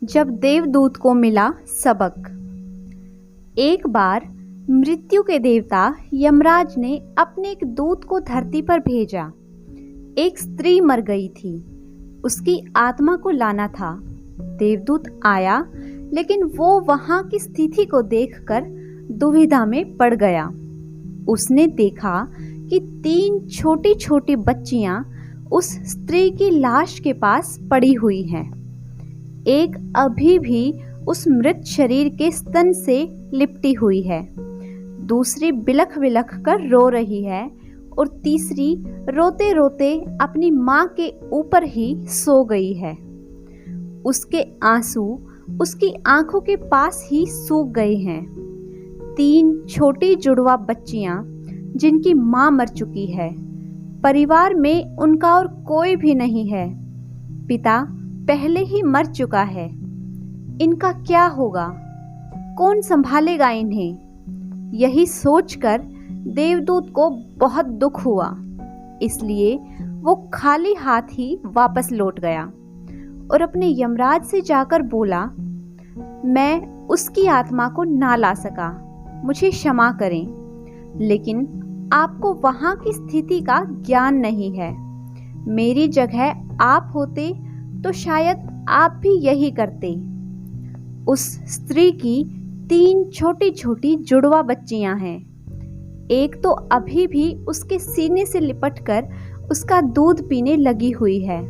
जब देवदूत को मिला सबक। एक बार मृत्यु के देवता यमराज ने अपने एक दूत को धरती पर भेजा। एक स्त्री मर गई थी, उसकी आत्मा को लाना था। देवदूत आया, लेकिन वो वहां की स्थिति को देखकर दुविधा में पड़ गया। उसने देखा कि 3 छोटी छोटी बच्चियां उस स्त्री की लाश के पास पड़ी हुई हैं। एक अभी भी उस मृत शरीर के स्तन से लिपटी हुई है, दूसरी बिलख बिलख कर रो रही है और तीसरी रोते रोते अपनी माँ के ऊपर ही सो गई है। उसके आंसू उसकी आंखों के पास ही सूख गए हैं। 3 छोटी जुड़वा बच्चियां जिनकी माँ मर चुकी है, परिवार में उनका और कोई भी नहीं है। पिता पहले ही मर चुका है। इनका क्या होगा? कौन संभालेगा इन्हें? यही सोचकर देवदूत को बहुत दुख हुआ। इसलिए वो खाली हाथ ही वापस लौट गया और अपने यमराज से जाकर बोला, मैं उसकी आत्मा को ना ला सका, मुझे क्षमा करें। लेकिन आपको वहां की स्थिति का ज्ञान नहीं है। मेरी जगह आप होते तो शायद आप भी यही करते। उस स्त्री की 3 छोटी छोटी जुड़वा बच्चियां हैं। एक तो अभी भी उसके सीने से लिपटकर उसका दूध पीने लगी हुई है,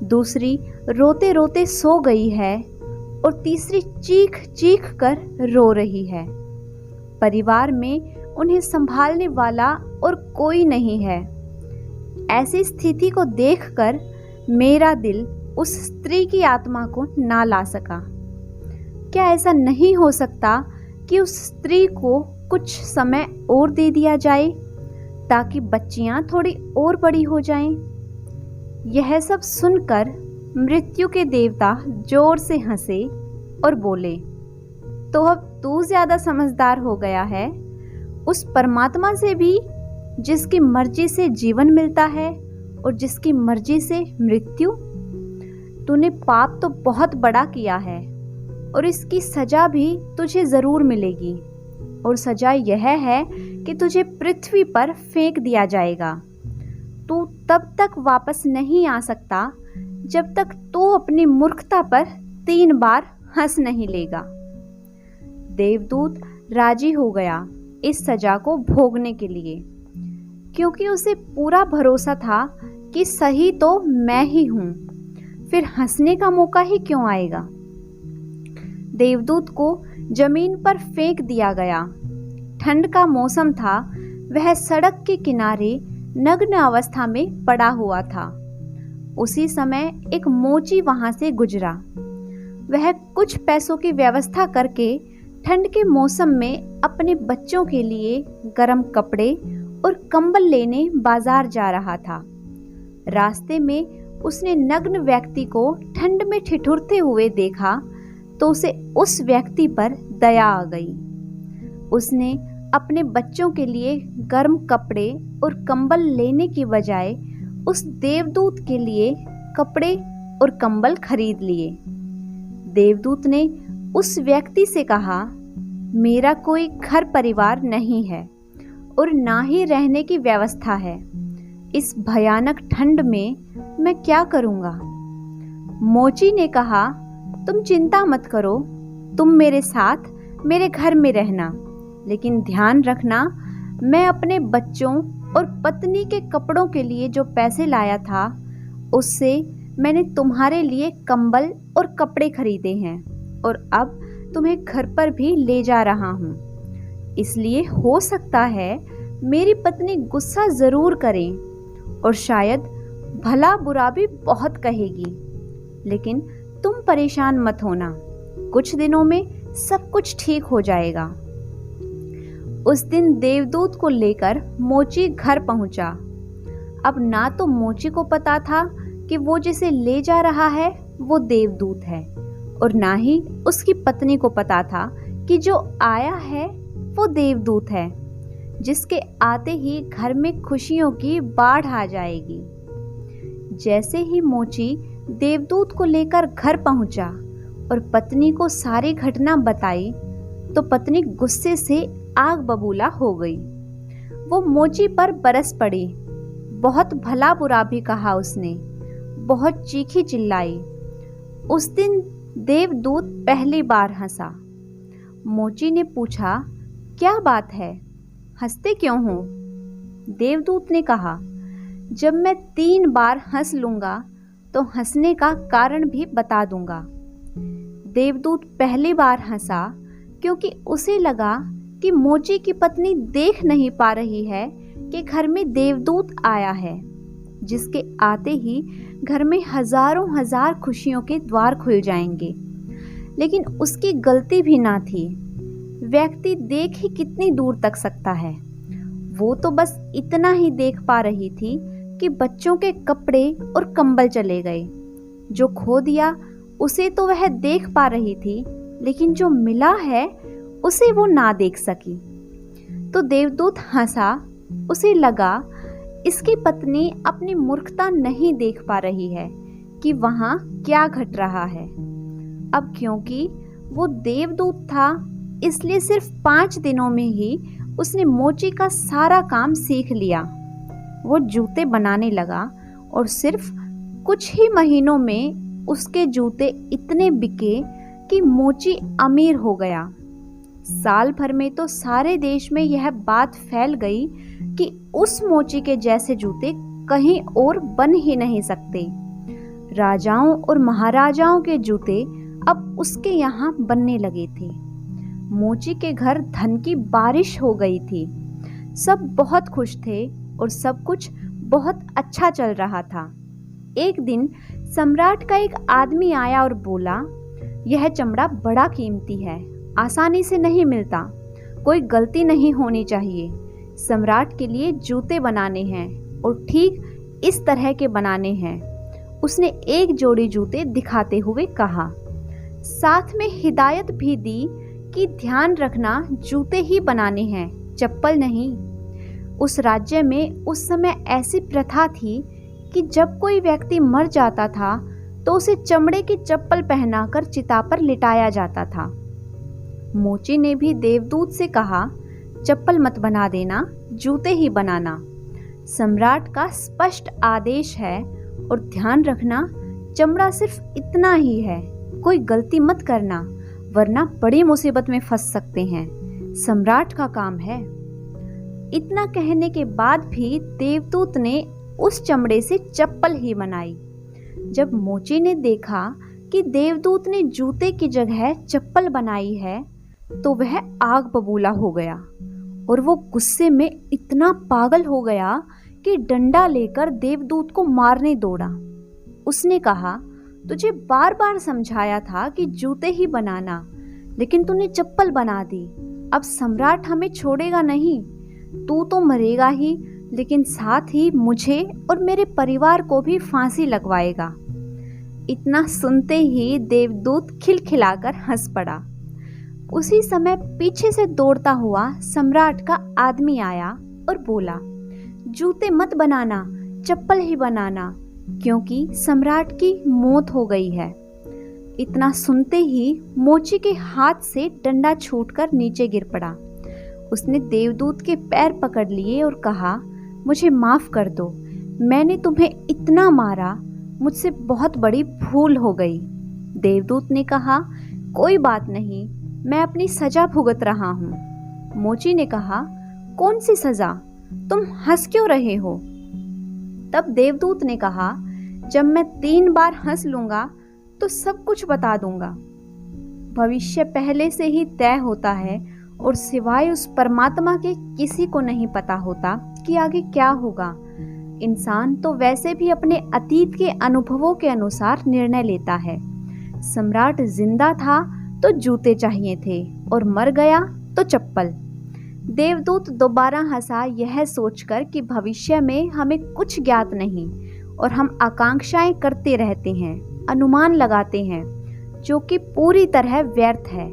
दूसरी रोते रोते सो गई है और तीसरी चीख चीख कर रो रही है। परिवार में उन्हें संभालने वाला और कोई नहीं है। ऐसी स्थिति को देखकर मेरा दिल उस स्त्री की आत्मा को ना ला सका। क्या ऐसा नहीं हो सकता कि उस स्त्री को कुछ समय और दे दिया जाए ताकि बच्चियां थोड़ी और बड़ी हो जाएं? यह सब सुनकर मृत्यु के देवता जोर से हंसे और बोले, तो अब तू ज्यादा समझदार हो गया है। उस परमात्मा से भी जिसकी मर्जी से जीवन मिलता है और जिसकी मर्जी से मृत्यु। तूने पाप तो बहुत बड़ा किया है और इसकी सजा भी तुझे जरूर मिलेगी। और सजा यह है कि तुझे पृथ्वी पर फेंक दिया जाएगा। तू तब तक वापस नहीं आ सकता जब तक तू अपनी मूर्खता पर 3 बार हंस नहीं लेगा। देवदूत राजी हो गया इस सजा को भोगने के लिए, क्योंकि उसे पूरा भरोसा था कि सही तो मैं ही हूं, फिर हंसने का मौका ही क्यों आएगा। देवदूत को जमीन पर फेंक दिया गया। ठंड का मौसम था, वह सड़क के किनारे नग्न अवस्था में पड़ा हुआ था। उसी समय एक मोची वहां से गुजरा। वह कुछ पैसों की व्यवस्था करके ठंड के मौसम में अपने बच्चों के लिए गर्म कपड़े और कंबल लेने बाजार जा रहा था। रास्ते में उसने नग्न व्यक्ति को ठंड में ठिठुरते हुए देखा तो उसे उस व्यक्ति पर दया आ गई। उसने अपने बच्चों के लिए गर्म कपड़े और कंबल लेने की बजाय उस देवदूत के लिए कपड़े और कंबल खरीद लिए। देवदूत ने उस व्यक्ति से कहा, मेरा कोई घर परिवार नहीं है और ना ही रहने की व्यवस्था है। इस भयानक ठंड में मैं क्या करूंगा? मोची ने कहा, तुम चिंता मत करो, तुम मेरे साथ मेरे घर में रहना, लेकिन ध्यान रखना, मैं अपने बच्चों और पत्नी के कपड़ों के लिए जो पैसे लाया था उससे मैंने तुम्हारे लिए कंबल और कपड़े खरीदे हैं और अब तुम्हें घर पर भी ले जा रहा हूँ। इसलिए हो सकता है मेरी पत्नी गुस्सा जरूर करे और शायद भला बुरा भी बहुत कहेगी, लेकिन तुम परेशान मत होना, कुछ दिनों में सब कुछ ठीक हो जाएगा। उस दिन देवदूत को लेकर मोची घर पहुंचा। अब ना तो मोची को पता था कि वो जिसे ले जा रहा है वो देवदूत है, और ना ही उसकी पत्नी को पता था कि जो आया है वो देवदूत है, जिसके आते ही घर में खुशियों की बाढ़ आ जाएगी। जैसे ही मोची देवदूत को लेकर घर पहुंचा, और पत्नी को सारी घटना बताई तो पत्नी गुस्से से आग बबूला हो गई। वो मोची पर बरस पड़ी। बहुत भला बुरा भी कहा उसने, बहुत चीखी चिल्लाई। उस दिन देवदूत पहली बार हंसा। मोची ने पूछा, क्या बात है, हंसते क्यों हो? देवदूत ने कहा, जब मैं 3 बार हंस लूंगा तो हंसने का कारण भी बता दूंगा। देवदूत पहली बार हंसा क्योंकि उसे लगा कि मोची की पत्नी देख नहीं पा रही है कि घर में देवदूत आया है, जिसके आते ही घर में हजारों हजार खुशियों के द्वार खुल जाएंगे। लेकिन उसकी गलती भी ना थी। व्यक्ति देख ही कितनी दूर तक सकता है। वो तो बस इतना ही देख पा रही थी कि बच्चों के कपड़े और कंबल चले गए। जो खो दिया उसे तो वह देख पा रही थी, लेकिन जो मिला है उसे वो ना देख सकी। तो देवदूत हंसा। उसे लगा इसकी पत्नी अपनी मूर्खता नहीं देख पा रही है कि वहां क्या घट रहा है। अब क्योंकि वो देवदूत था, इसलिए सिर्फ 5 दिनों में ही उसने मोची का सारा काम सीख लिया। वो जूते बनाने लगा और सिर्फ कुछ ही महीनों में उसके जूते इतने बिके कि मोची अमीर हो गया। साल भर में तो सारे देश में यह बात फैल गई कि उस मोची के जैसे जूते कहीं और बन ही नहीं सकते। राजाओं और महाराजाओं के जूते अब उसके यहाँ बनने लगे थे। मोची के घर धन की बारिश हो गई थी। सब बहुत खुश थे और सब कुछ बहुत अच्छा चल रहा था। एक दिन सम्राट का एक आदमी आया और बोला, यह चमड़ा बड़ा कीमती है, आसानी से नहीं मिलता, कोई गलती नहीं होनी चाहिए। सम्राट के लिए जूते बनाने हैं और ठीक इस तरह के बनाने हैं। उसने एक जोड़ी जूते दिखाते हुए कहा। साथ में हिदायत भी दी कि ध्यान रखना जूते ही बनाने हैं, चप्पल नहीं। उस राज्य में उस समय ऐसी प्रथा थी कि जब कोई व्यक्ति मर जाता था तो उसे चमड़े की चप्पल पहनाकर चिता पर लिटाया जाता था। मोची ने भी देवदूत से कहा, चप्पल मत बना देना, जूते ही बनाना। सम्राट का स्पष्ट आदेश है और ध्यान रखना चमड़ा सिर्फ इतना ही है, कोई गलती मत करना वरना बड़ी मुसीबत में फंस सकते हैं। सम्राट का काम है। इतना कहने के बाद भी देवदूत ने उस चमड़े से चप्पल ही बनाई। जब मोची ने देखा कि देवदूत ने जूते की जगह चप्पल बनाई है तो वह आग बबूला हो गया और वो गुस्से में इतना पागल हो गया कि डंडा लेकर देवदूत को मारने दौड़ा। उसने कहा, तुझे बार बार समझाया था कि जूते ही बनाना, लेकिन तूने चप्पल बना दी। अब सम्राट हमें छोड़ेगा नहीं, तू तो मरेगा ही, लेकिन साथ ही मुझे और मेरे परिवार को भी फांसी लगवाएगा। इतना सुनते ही देवदूत खिलखिलाकर हंस पड़ा। उसी समय पीछे से दौड़ता हुआ सम्राट का आदमी आया और बोला, जूते मत बनाना, चप्पल ही बनाना, क्योंकि सम्राट की मौत हो गई है। इतना सुनते ही मोची के हाथ से डंडा छूटकर नीचे गिर पड़ा। उसने देवदूत के पैर पकड़ लिए और कहा, मुझे माफ कर दो, मैंने तुम्हें इतना मारा, मुझसे बहुत बड़ी भूल हो गई। देवदूत ने कहा, कोई बात नहीं, मैं अपनी सजा भुगत रहा हूँ। मोची ने कहा, कौन सी सजा? तुम हंस क्यों रहे हो? तब देवदूत ने कहा, जब मैं 3 बार हंस लूंगा तो सब कुछ बता दूंगा। भविष्य पहले से ही तय होता है और सिवाय उस परमात्मा के किसी को नहीं पता होता कि आगे क्या होगा। इंसान तो वैसे भी अपने अतीत के अनुभवों के अनुसार निर्णय लेता है। सम्राट जिंदा था तो जूते चाहिए थे और मर गया तो चप्पल। देवदूत दोबारा हंसा, यह सोचकर कि भविष्य में हमें कुछ ज्ञात नहीं और हम आकांक्षाएं करते रहते हैं, अनुमान लगाते हैं, जो कि पूरी तरह व्यर्थ है।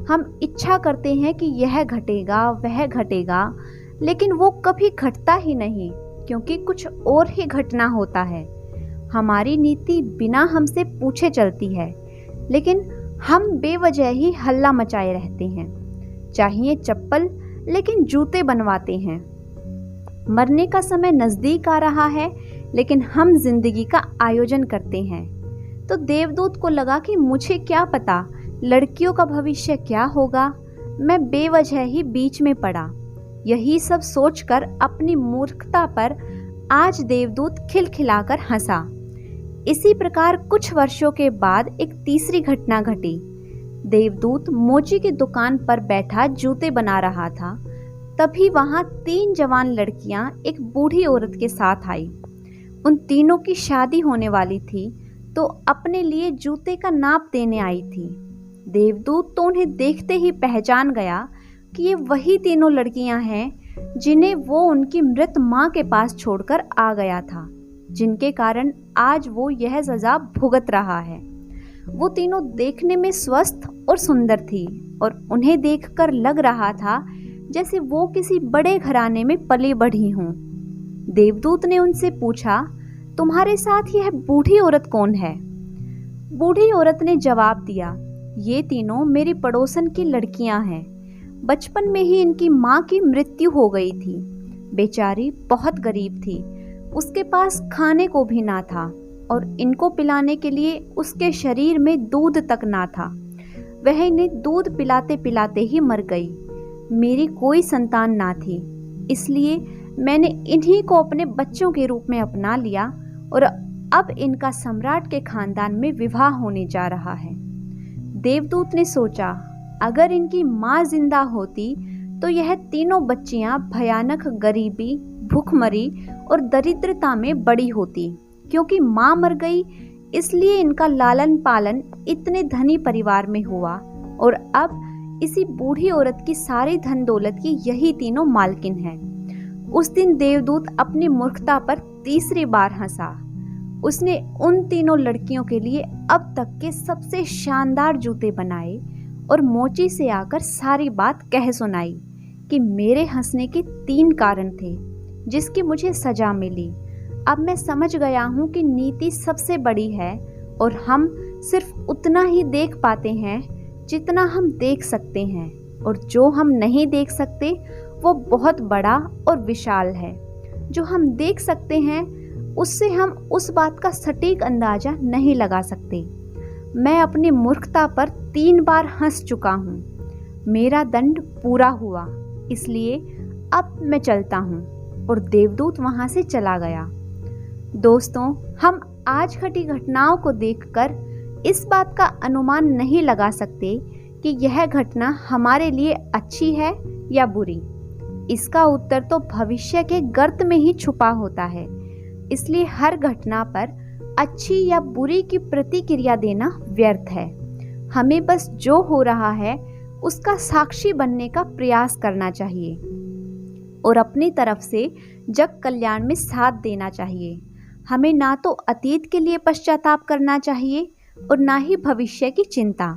हम इच्छा करते हैं कि यह घटेगा, वह घटेगा, लेकिन वो कभी घटता ही नहीं, क्योंकि कुछ और ही घटना होता है। हमारी नीति बिना हमसे पूछे चलती है, लेकिन हम बेवजह ही हल्ला मचाए रहते हैं, चाहिए चप्पल लेकिन जूते बनवाते हैं। मरने का समय नजदीक आ रहा है लेकिन हम जिंदगी का आयोजन करते हैं। तो देवदूत को लगा कि मुझे क्या पता लड़कियों का भविष्य क्या होगा, मैं बेवजह ही बीच में पड़ा। यही सब सोचकर अपनी मूर्खता पर आज देवदूत खिलखिलाकर हंसा। इसी प्रकार कुछ वर्षों के बाद एक तीसरी घटना घटी। देवदूत मोची की दुकान पर बैठा जूते बना रहा था। तभी वहां 3 जवान लड़कियां एक बूढ़ी औरत के साथ आई। उन तीनों की शादी होने वाली थी, तो अपने लिए जूते का नाप देने आई थी। देवदूत तो उन्हें देखते ही पहचान गया कि ये वही तीनों लड़कियां हैं जिन्हें वो उनकी मृत मां के पास छोड़कर आ गया था, जिनके कारण आज वो यह सजा भुगत रहा है। वो तीनों देखने में स्वस्थ और सुंदर थी और उन्हें देखकर लग रहा था जैसे वो किसी बड़े घराने में पली बढ़ी हों। देवदूत ने उनसे पूछा, तुम्हारे साथ यह बूढ़ी औरत कौन है? बूढ़ी औरत ने जवाब दिया, ये तीनों मेरी पड़ोसन की लड़कियां हैं। बचपन में ही इनकी माँ की मृत्यु हो गई थी। बेचारी बहुत गरीब थी, उसके पास खाने को भी ना था और इनको पिलाने के लिए उसके शरीर में दूध तक ना था। वह इन्हें दूध पिलाते पिलाते ही मर गई। मेरी कोई संतान ना थी, इसलिए मैंने इन्हीं को अपने बच्चों के रूप में अपना लिया और अब इनका सम्राट के खानदान में विवाह होने जा रहा है। देवदूत ने सोचा, अगर इनकी माँ जिंदा होती तो यह तीनों बच्चियां भयानक गरीबी, भूखमरी और दरिद्रता में बड़ी होती। क्योंकि माँ मर गई इसलिए इनका लालन पालन इतने धनी परिवार में हुआ और अब इसी बूढ़ी औरत की सारी धन दौलत की यही तीनों मालकिन हैं। उस दिन देवदूत अपनी मूर्खता पर तीसरी बार हंसा। उसने उन तीनों लड़कियों के लिए अब तक के सबसे शानदार जूते बनाए और मोची से आकर सारी बात कह सुनाई कि मेरे हंसने के 3 कारण थे जिसकी मुझे सजा मिली। अब मैं समझ गया हूँ कि नीति सबसे बड़ी है और हम सिर्फ उतना ही देख पाते हैं जितना हम देख सकते हैं, और जो हम नहीं देख सकते वो बहुत बड़ा और विशाल है। जो हम देख सकते हैं उससे हम उस बात का सटीक अंदाजा नहीं लगा सकते। मैं अपनी मूर्खता पर 3 बार हंस चुका हूँ। मेरा दंड पूरा हुआ, इसलिए अब मैं चलता हूँ। और देवदूत वहाँ से चला गया। दोस्तों, हम आज घटी घटनाओं को देखकर इस बात का अनुमान नहीं लगा सकते कि यह घटना हमारे लिए अच्छी है या बुरी। इसका उत्तर तो भविष्य के गर्त में ही छुपा होता है। इसलिए हर घटना पर अच्छी या बुरी की प्रतिक्रिया देना व्यर्थ है। हमें बस जो हो रहा है उसका साक्षी बनने का प्रयास करना चाहिए और अपनी तरफ से जग कल्याण में साथ देना चाहिए। हमें ना तो अतीत के लिए पश्चाताप करना चाहिए और ना ही भविष्य की चिंता।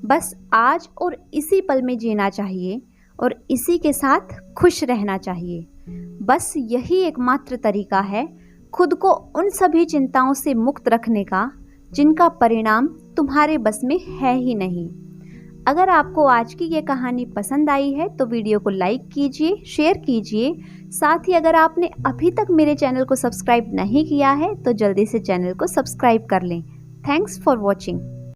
बस आज और इसी पल में जीना चाहिए और इसी के साथ खुश रहना चाहिए। बस यही एकमात्र तरीका है खुद को उन सभी चिंताओं से मुक्त रखने का जिनका परिणाम तुम्हारे बस में है ही नहीं। अगर आपको आज की ये कहानी पसंद आई है तो वीडियो को लाइक कीजिए, शेयर कीजिए। साथ ही अगर आपने अभी तक मेरे चैनल को सब्सक्राइब नहीं किया है तो जल्दी से चैनल को सब्सक्राइब कर लें। Thanks for watching.